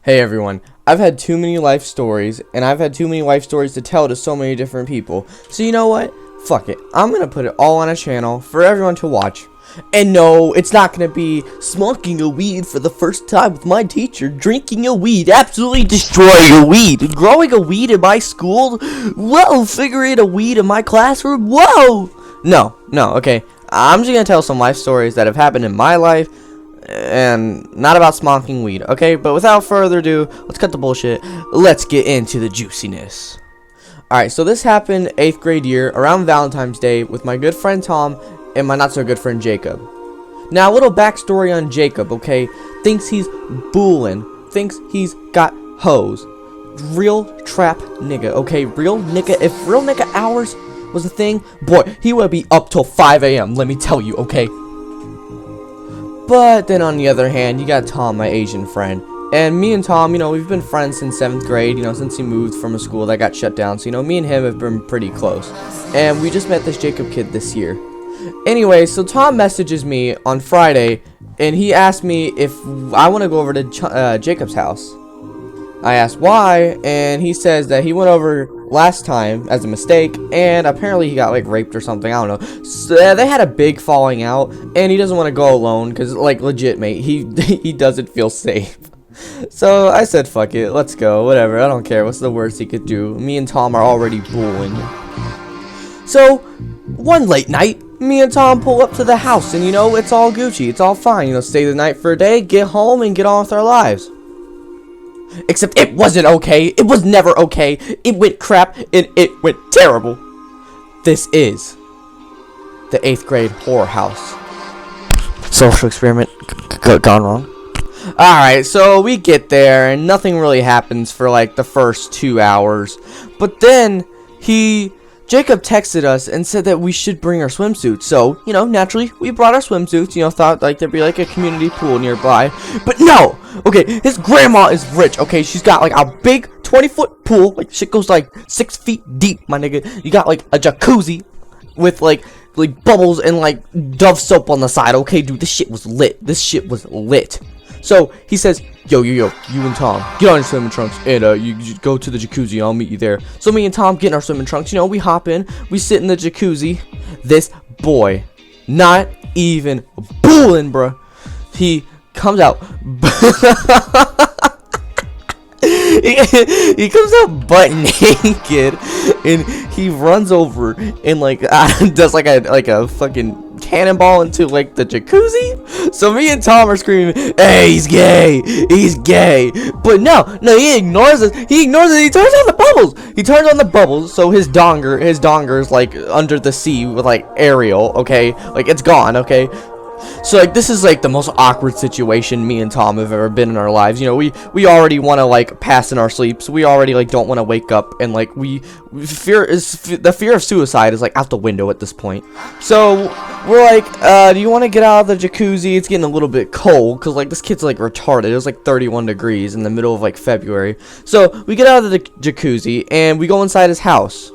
Hey everyone, I've had too many life stories, and I've had too many life stories to tell to so many different people. So you know what? Fuck it. I'm gonna put it all on a channel for everyone to watch. And no, it's not gonna be smoking a weed for the first time with my teacher, drinking a weed, absolutely destroying a weed, growing a weed in my school, whoa, figuring a weed in my classroom, whoa! No, okay. I'm just gonna tell some life stories that have happened in my life, and not about smoking weed, okay? But without further ado, let's cut the bullshit. Let's get into the juiciness. Alright, so this happened 8th grade year around Valentine's Day with my good friend Tom and my not so good friend Jacob. Now, a little backstory on Jacob, okay? Thinks he's bullin', thinks he's got hoes. Real trap nigga, okay? Real nigga, if real nigga hours was a thing, boy, he would be up till 5 a.m., let me tell you, okay? But then on the other hand, you got Tom, my Asian friend. And me and Tom, we've been friends since 7th grade, since he moved from a school that got shut down. So, me and him have been pretty close. And we just met this Jacob kid this year. Anyway, so Tom messages me on Friday, and he asked me if I want to go over to Jacob's house. I asked why, and he says that he went over last time as a mistake, and apparently he got, raped or something, I don't know. So, they had a big falling out, and he doesn't want to go alone, because, legit, mate, he doesn't feel safe. So, I said, fuck it, let's go, whatever, I don't care, what's the worst he could do? Me and Tom are already bullying. So, one late night, me and Tom pull up to the house, and, it's all Gucci, it's all fine, stay the night for a day, get home, and get on with our lives. Except it wasn't okay. It was never okay. It went crap and it went terrible. This is the 8th grade horror house. Social experiment gone wrong. Alright, so we get there and nothing really happens for the first 2 hours. But then Jacob texted us and said that we should bring our swimsuits. So, naturally, we brought our swimsuits, thought there'd be a community pool nearby. But no! Okay, his grandma is rich, okay? She's got a big 20-foot pool. Shit goes 6 feet deep, my nigga. You got a jacuzzi with bubbles and Dove soap on the side, okay? Dude, this shit was lit. This shit was lit. So, he says, yo, you and Tom, get on your swimming trunks, and you go to the jacuzzi, and I'll meet you there. So, me and Tom get in our swimming trunks, we hop in, we sit in the jacuzzi. This boy, not even bullin', bruh, he comes out, he comes out butt naked, and he runs over and does a fucking cannonball into the jacuzzi. So me and Tom are screaming, hey, he's gay, but no, he ignores us. He turns on the bubbles, so his donger is under the sea with Ariel, okay, it's gone, okay. So this is the most awkward situation me and Tom have ever been in our lives. We already want to pass in our sleeps. We already don't want to wake up, and the fear of suicide is out the window at this point. So we're do you want to get out of the jacuzzi? It's getting a little bit cold because this kid's retarded. It was 31 degrees in the middle of February. So we get out of the jacuzzi and we go inside his house.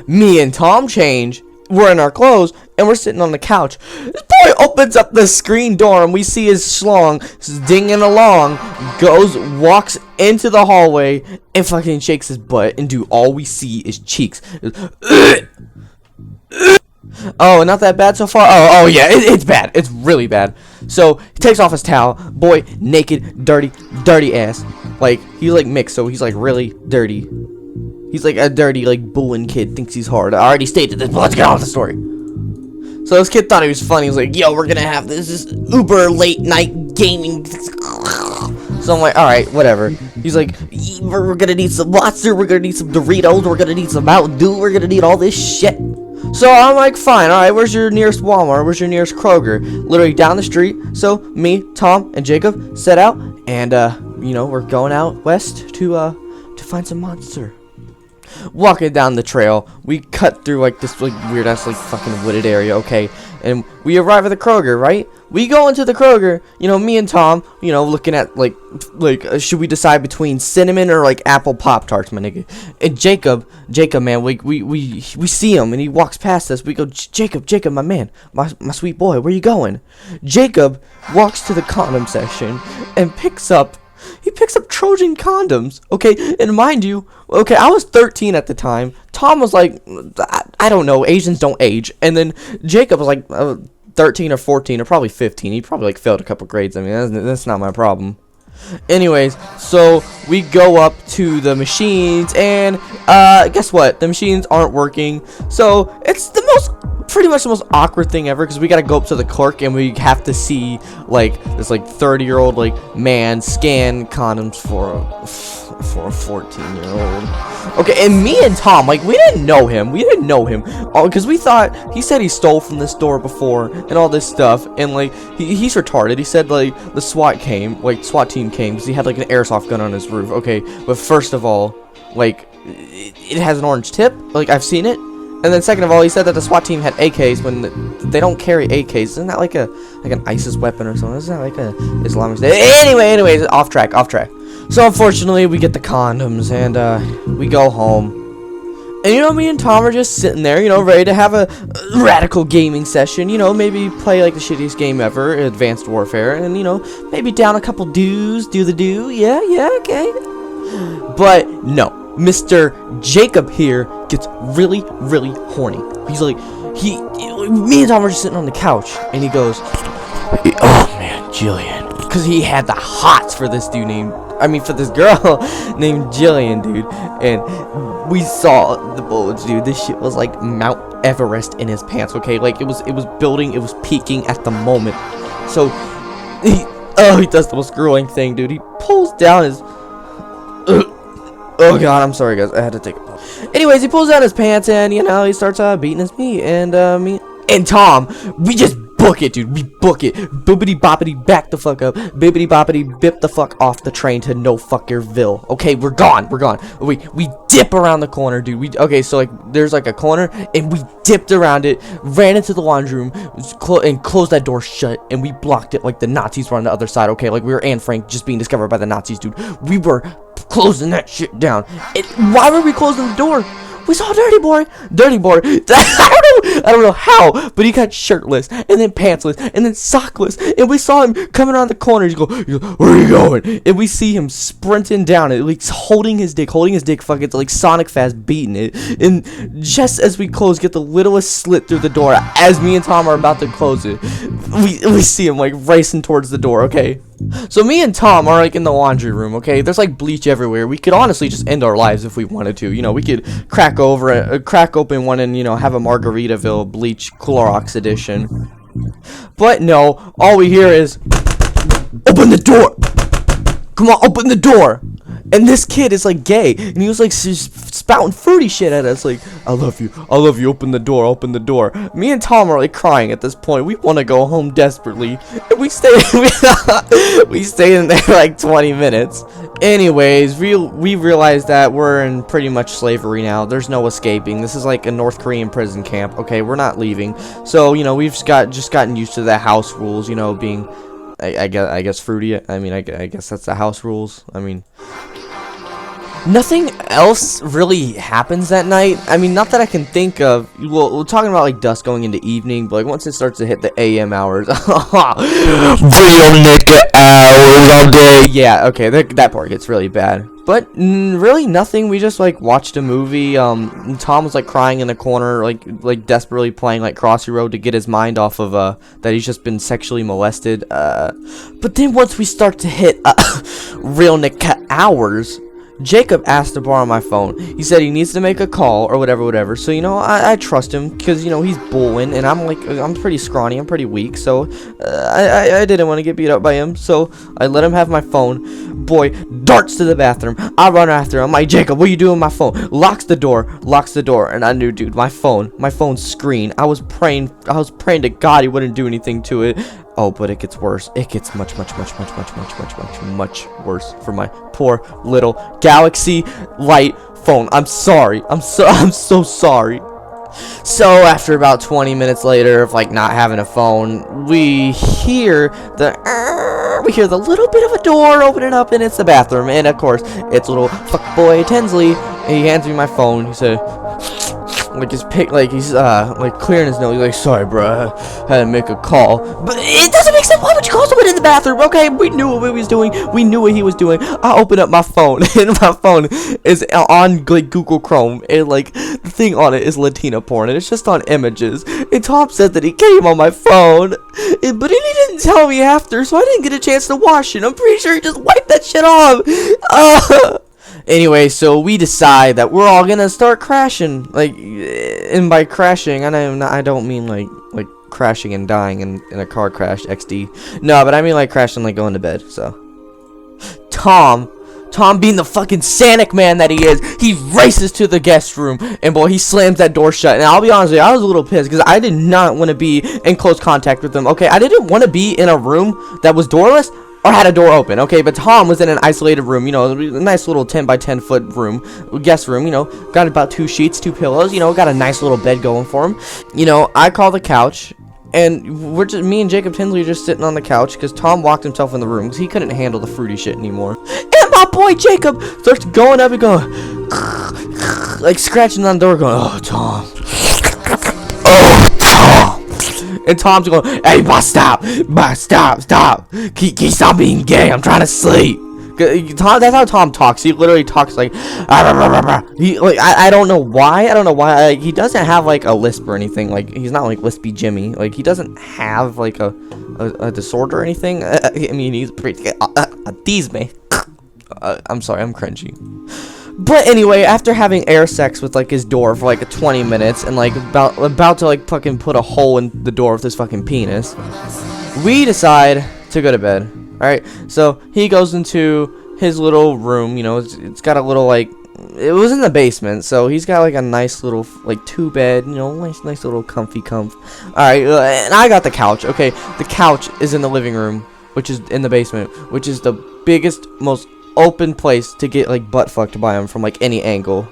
Me and Tom change. We're in our clothes, and we're sitting on the couch. This boy opens up the screen door, and we see his schlong dinging along, walks into the hallway, and fucking shakes his butt, and dude, all we see is cheeks. Oh, not that bad so far? Oh yeah, it's bad. It's really bad. So, he takes off his towel. Boy, naked, dirty ass. He's mixed, so he's really dirty. He's a dirty, bullin' kid, thinks he's hard. I already stated this, but let's get on with the story. So this kid thought he was funny. He was yo, we're gonna have this uber late night gaming. So I'm alright, whatever. He's we're gonna need some Monster, we're gonna need some Doritos, we're gonna need some Mountain Dew, we're gonna need all this shit. So I'm fine, alright, where's your nearest Walmart? Where's your nearest Kroger? Literally down the street. So me, Tom, and Jacob set out, and we're going out west to find some Monster. Walking down the trail, we cut through this weird ass fucking wooded area, okay, and we arrive at the Kroger, right? We go into the Kroger, me and Tom, looking at should we decide between cinnamon or apple Pop-Tarts, my nigga? And Jacob, man, we see him and he walks past us. We go, Jacob, my man, my sweet boy, where you going? Jacob walks to the condom section and picks up He picks up Trojan condoms. Okay, and mind you, okay, I was 13 at the time. Tom was like, I don't know, Asians don't age. And then Jacob was like 13 or 14 or probably 15. He probably like failed a couple grades. I mean, that's not my problem. Anyways, so we go up to the machines, and guess what? The machines aren't working. So it's pretty much the most awkward thing ever, because we gotta go up to the clerk and we have to see like this like 30-year-old like man scan condoms for a 14-year-old. Okay, and me and Tom, like, we didn't know him because we thought he said he stole from this store before and all this stuff, and like he's retarded. He said like the SWAT team came because he had like an airsoft gun on his roof. Okay, but first of all, like, it has an orange tip, like I've seen it. And then second of all, he said that the SWAT team had AKs when they don't carry AKs. Isn't that like an ISIS weapon or something? Isn't that like a Islamic State? Anyways, off track. So unfortunately, we get the condoms and we go home. And you know, me and Tom are just sitting there, you know, ready to have a radical gaming session. You know, maybe play like the shittiest game ever, Advanced Warfare, and you know, maybe down a couple do the do. Yeah, okay. But no. Mr. Jacob here gets really horny. He's like, me and Tom are just sitting on the couch, and he goes, oh man, Jillian, because he had the hots for this dude for this girl named Jillian, dude. And we saw the bullets, dude. This shit was like Mount Everest in his pants. Okay, like it was building, it was peaking at the moment. So he does the most grueling thing, dude. He pulls down his oh god, I'm sorry guys, I had to take a pause. Anyways, he pulls down his pants and, you know, he starts beating his meat, and me and Tom, we just book it, dude. We book it. Boopity boppity, back the fuck up. Bippity boppity, bip the fuck off the train to no fuckerville. Okay, we're gone. We dip around the corner, dude. Okay, so like there's like a corner, and we dipped around it, ran into the laundry room, and closed that door shut, and we blocked it like the Nazis were on the other side. Okay, like we were Anne Frank just being discovered by the Nazis, dude. We were closing that shit down. Why were we closing the door? We saw Dirty Boy. I don't know how, but he got shirtless, and then pantsless, and then sockless, and we saw him coming around the corner. He goes, where are you going? And we see him sprinting down it, like holding his dick fucking like Sonic fast, beating it. And just as we close, get the littlest slit through the door, as me and Tom are about to close it, we see him like racing towards the door. Okay, so me and Tom are like in the laundry room. Okay, there's like bleach everywhere. We could honestly just end our lives if we wanted to. You know, we could crack open one and, you know, have a Margaritaville bleach Clorox edition. But no, all we hear is, open the door. Come on, open the door. And this kid is like gay, and he was like spouting fruity shit at us, like, I love you, open the door. Me and Tom are like crying at this point. We want to go home desperately, and we stay in there like 20 minutes. Anyways, we realize that we're in pretty much slavery now. There's no escaping. This is like a North Korean prison camp. Okay, we're not leaving. So, you know, we've just gotten used to the house rules, you know, being I guess fruity. I mean, I guess that's the house rules. I mean, nothing else really happens that night. I mean, not that I can think of. Well, we're talking about like dusk going into evening, but like once it starts to hit the AM hours, real nigga hours all day. Yeah, okay, that part gets really bad. But really nothing. We just like watched a movie. Tom was like crying in the corner, like desperately playing like Crossy Road to get his mind off of that he's just been sexually molested. But then once we start to hit real nigga hours, Jacob asked to borrow my phone. He said he needs to make a call or whatever. So, you know, I trust him because, you know, he's bullying, and I'm pretty scrawny, I'm pretty weak. So I didn't want to get beat up by him. So I let him have my phone. Boy darts to the bathroom. I run after him. I'm like, Jacob, what are you doing with my phone? Locks the door. And I knew, dude, my phone screen. I was praying to God he wouldn't do anything to it. Oh, but it gets worse. It gets much worse for my poor little Galaxy Light phone. I'm sorry. I'm so sorry. So after about 20 minutes later of like not having a phone, we hear the little bit of a door opening up, and it's the bathroom. And of course, it's little fuckboy Tinsley. He hands me my phone. He said, like his pick, like he's like clearing his nose. He's like, sorry, bro, I had to make a call. But it doesn't make sense. Why would you call someone in the bathroom? Okay, we knew what he was doing. We knew what he was doing. I opened up my phone, and my phone is on like Google Chrome, and like the thing on it is Latina porn, and it's just on images. And Tom said that he came on my phone, but he didn't tell me after, so I didn't get a chance to watch it. I'm pretty sure he just wiped that shit off. Anyway, so we decide that we're all gonna start crashing, like, and by crashing, I don't mean like crashing and dying in a car crash, XD. No, but I mean like crashing, like going to bed. So Tom being the fucking Sanic man that he is, he races to the guest room, and boy, he slams that door shut. And I'll be honest with you, I was a little pissed because I did not want to be in close contact with them. Okay, I didn't want to be in a room that was doorless or had a door open, okay, but Tom was in an isolated room, you know, a nice little 10 by 10 foot room, guest room, you know, got about 2 sheets, 2 pillows, you know, got a nice little bed going for him. You know, I call the couch, and me and Jacob Tinsley are just sitting on the couch because Tom locked himself in the room because he couldn't handle the fruity shit anymore. And my boy Jacob starts going up and going, like scratching on the door, going, oh, Tom. Oh, Tom. And Tom's going, hey, boss, stop. Stop being gay. I'm trying to sleep. Tom, that's how Tom talks. He literally talks like, I don't know why. He doesn't have like a lisp or anything. Like, he's not like lispy Jimmy. Like, he doesn't have like a disorder or anything. I mean, he's pretty. Tease me. I'm sorry, I'm cringy. But anyway, after having air sex with like his door for like 20 minutes and like about to like fucking put a hole in the door with his fucking penis, we decide to go to bed. Alright, so he goes into his little room, you know, it's got a little like, it was in the basement, so he's got like a nice little like 2-bed, you know, nice little comfy comf. Alright, and I got the couch. Okay, the couch is in the living room, which is in the basement, which is the biggest, most open place to get like butt fucked by him from like any angle.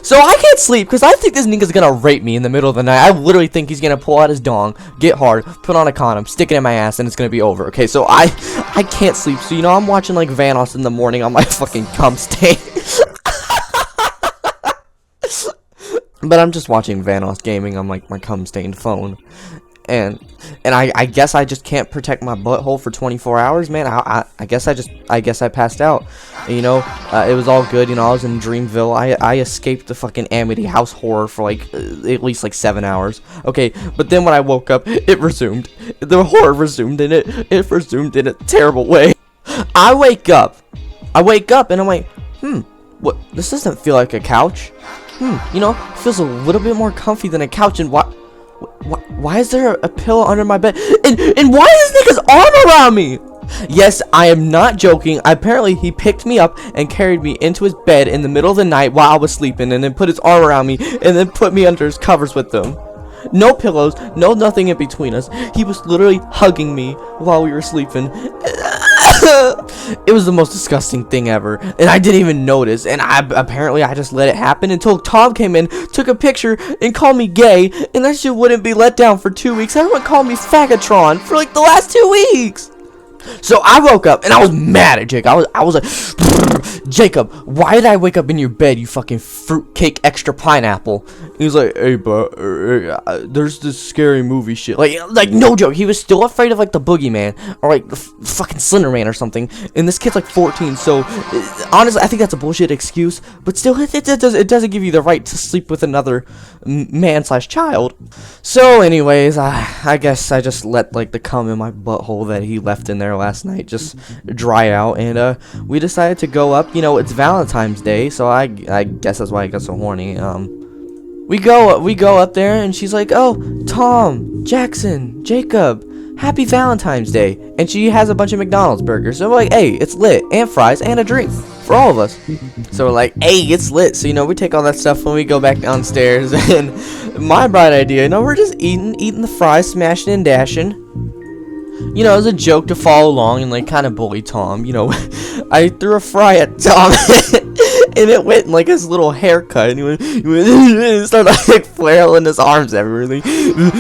So I can't sleep because I think this nigga's gonna rape me in the middle of the night. I literally think he's gonna pull out his dong, get hard, put on a condom, stick it in my ass, and it's gonna be over. Okay, so I can't sleep. So you know, I'm watching like Vanos in the morning on my fucking cum stain. But I'm just watching Vanos gaming on like my cum stained phone. And I guess I just can't protect my butthole for 24 hours, man. I guess I passed out. And, you know, it was all good. You know, I was in Dreamville. I escaped the fucking Amity house horror for like at least like 7 hours. Okay, but then when I woke up, it resumed. The horror resumed, and it resumed in a terrible way. I wake up and I'm like, what? This doesn't feel like a couch. You know, it feels a little bit more comfy than a couch. And why is there a pillow under my bed? And why is this nigga's arm around me? Yes, I am not joking. Apparently, he picked me up and carried me into his bed in the middle of the night while I was sleeping, and then put his arm around me, and then put me under his covers with them. No pillows, no nothing in between us. He was literally hugging me while we were sleeping. It was the most disgusting thing ever, and I didn't even notice, and apparently I just let it happen until Tom came in, took a picture, and called me gay, and that shit wouldn't be let down for 2 weeks. Everyone called me Fagatron for like the last 2 weeks. So I woke up and I was mad at Jake. I was like, Jacob, why did I wake up in your bed, you fucking fruitcake extra pineapple? He was like, hey, bro, there's this scary movie shit. Like no joke. He was still afraid of like the boogeyman or like the fucking Slender Man or something. And this kid's like 14. So honestly, I think that's a bullshit excuse. But still, it doesn't give you the right to sleep with another man/child. So anyways, I guess I just let like the cum in my butthole that he left in there last night just dry out, and we decided to go up. You know, it's Valentine's Day, so I guess that's why I got so horny. We go up there, and she's like, oh, Tom, Jackson, Jacob, happy Valentine's Day. And she has a bunch of McDonald's burgers. So we're like, hey, it's lit, and fries, and a drink for all of us. So we're like, hey, it's lit. So, you know, we take all that stuff when we go back downstairs, and my bright idea, you know, we're just eating the fries, smashing and dashing. You know, as a joke to follow along and like kind of bully Tom. You know, I threw a fry at Tom and it went in like his little haircut, and he started like flailing his arms everywhere.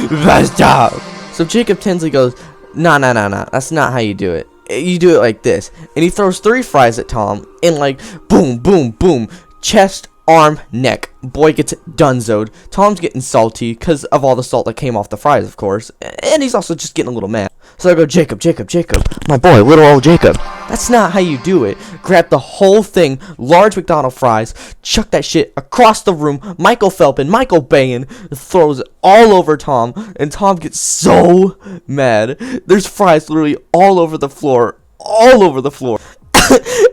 Best job. So Jacob Tinsley goes, nah, that's not how you do it. You do it like this. And he throws 3 fries at Tom and like boom, boom, boom, chest, arm, neck. boy gets dunzoed. Tom's getting salty because of all the salt that came off the fries, of course. And he's also just getting a little mad. So I go, Jacob, my boy, little old Jacob. That's not how you do it. Grab the whole thing, large McDonald's fries, chuck that shit across the room. Michael Phelps, Michael Bayan throws it all over Tom, and Tom gets so mad. There's fries literally all over the floor.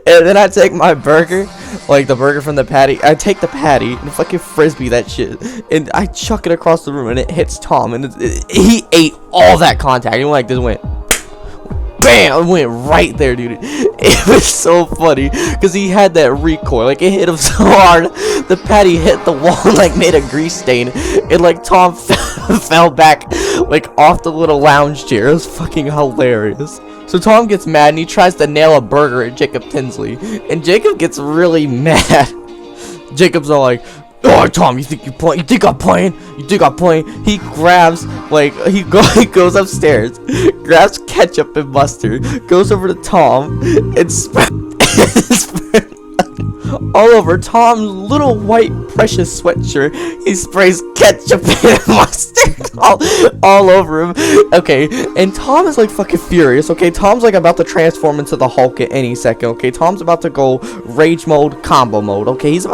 And then I take my burger, like the burger from the patty. I take the patty and fucking frisbee that shit, and I chuck it across the room, and it hits Tom, and he ate all that contact. And like this went, bam! It went right there, dude. It was so funny because he had that recoil, like it hit him so hard. The patty hit the wall and like made a grease stain, and like Tom fell back like off the little lounge chair. It was fucking hilarious. So Tom gets mad and he tries to nail a burger at Jacob Tinsley, and Jacob gets really mad. Jacob's all like, "Oh, Tom, you think I'm playing? He grabs, like, he goes upstairs, grabs ketchup and mustard, goes over to Tom, and spreads all over Tom's little white precious sweatshirt. He sprays ketchup and mustard all over him. Okay, and Tom is like fucking furious. Okay, Tom's like about to transform into the Hulk at any second. Okay, Tom's about to go rage mode, combo mode. Okay, he's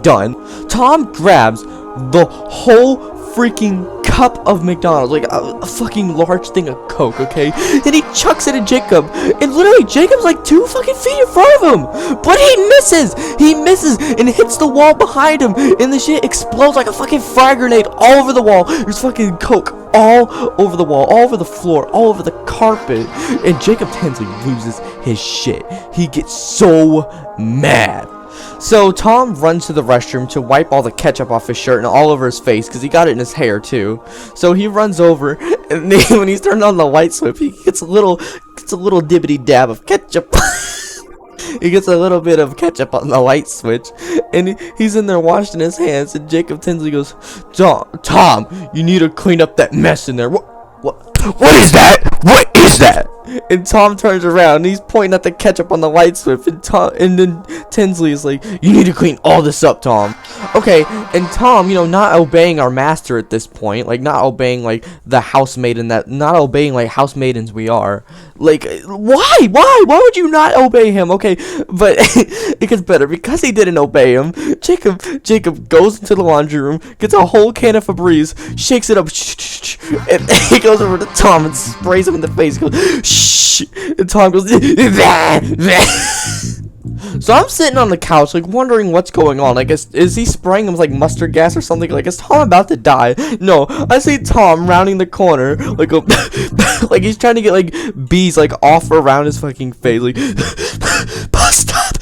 done. Tom grabs the whole freaking cup of McDonald's, like a fucking large thing of Coke, okay? And he chucks it at Jacob, and literally Jacob's like 2 fucking feet in front of him, but he misses and hits the wall behind him, and the shit explodes like a fucking frag grenade all over the wall. There's fucking Coke all over the wall, all over the floor, all over the carpet, and Jacob Tinsley loses his shit. He gets so mad. So Tom runs to the restroom to wipe all the ketchup off his shirt and all over his face because he got it in his hair too. So he runs over, and then when he's turned on the light switch, he gets a little dibbity dab of ketchup. He gets a little bit of ketchup on the light switch, and he's in there washing his hands, and Jacob Tinsley goes, Tom, you need to clean up that mess in there. What is that? What is that? And Tom turns around and he's pointing at the ketchup on the light switch, and then Tinsley is like, you need to clean all this up, Tom. Okay, and Tom, you know, not obeying our master at this point, like not obeying like the housemaiden not obeying like housemaidens we are. Like, why would you not obey him? Okay, but it gets better because he didn't obey him. Jacob goes into the laundry room, gets a whole can of Febreze, shakes it up, and he goes over to Tom and sprays him in the face. He goes, shh, and Tom goes, So I'm sitting on the couch, like, wondering what's going on. Like, is he spraying him with, like, mustard gas or something? Like, is Tom about to die? No, I see Tom rounding the corner, like, like, he's trying to get, like, bees, like, off around his fucking face. Like, stop.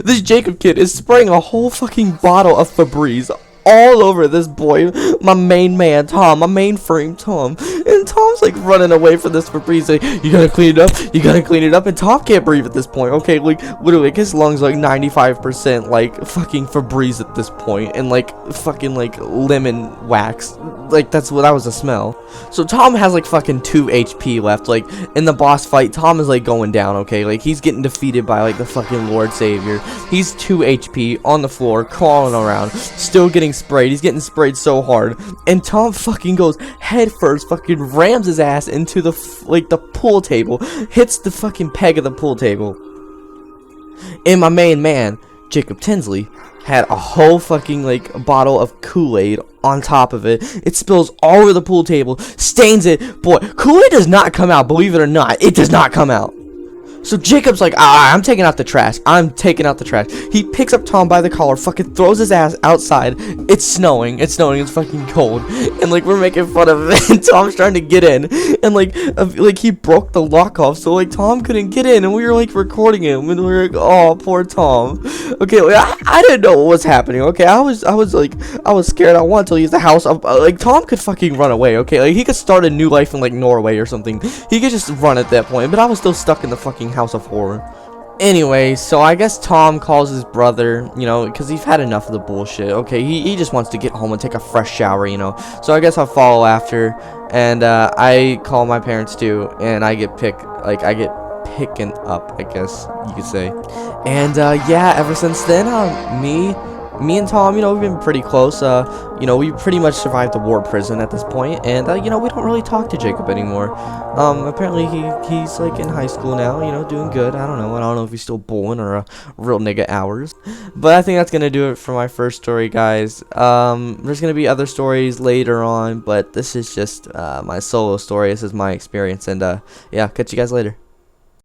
This Jacob kid is spraying a whole fucking bottle of Febreze all over this boy, my main man, Tom, my mainframe, Tom. And Tom's like running away from this Febreze, like, you gotta clean it up, and Tom can't breathe at this point, okay? Like, literally, like, his lungs like 95%, like, fucking Febreze at this point, and, like, fucking, like, lemon wax. Like, that was the smell. So Tom has, like, fucking 2 HP left. Like, in the boss fight, Tom is, like, going down, okay? Like, he's getting defeated by, like, the fucking Lord Savior. He's 2 HP on the floor, crawling around, still getting sprayed. He's getting sprayed so hard, and Tom fucking goes head first, fucking rams his ass into the the pool table, hits the fucking peg of the pool table. And my main man, Jacob Tinsley, had a whole fucking like bottle of Kool-Aid on top of it. It spills all over the pool table, stains it. Boy, Kool-Aid does not come out, believe it or not. It does not come out. So Jacob's like, I'm taking out the trash. He picks up Tom by the collar, fucking throws his ass outside. It's snowing. It's fucking cold. And like we're making fun of it. And Tom's trying to get in. And like he broke the lock off, so like Tom couldn't get in. And we were like recording him, and we were like, oh, poor Tom. Okay, like, I didn't know what was happening. Okay, I was scared. I wanted to leave the house. Like Tom could fucking run away. Okay, like he could start a new life in like Norway or something. He could just run at that point. But I was still stuck in the fucking house of horror. Anyway, so I guess Tom calls his brother, you know, because he's had enough of the bullshit. Okay, he just wants to get home and take a fresh shower, you know. So I guess I'll follow after, and I call my parents too, and I get picking up, I guess you could say. And yeah, ever since then, me and Tom, we've been pretty close. We pretty much survived the war prison at this point, and we don't really talk to Jacob anymore. Apparently he's like in high school now, doing good. I don't know if he's still bowling or a real nigga hours. But I think that's gonna do it for my first story, guys. There's gonna be other stories later on, but this is just my solo story. This is my experience, and yeah, catch you guys later.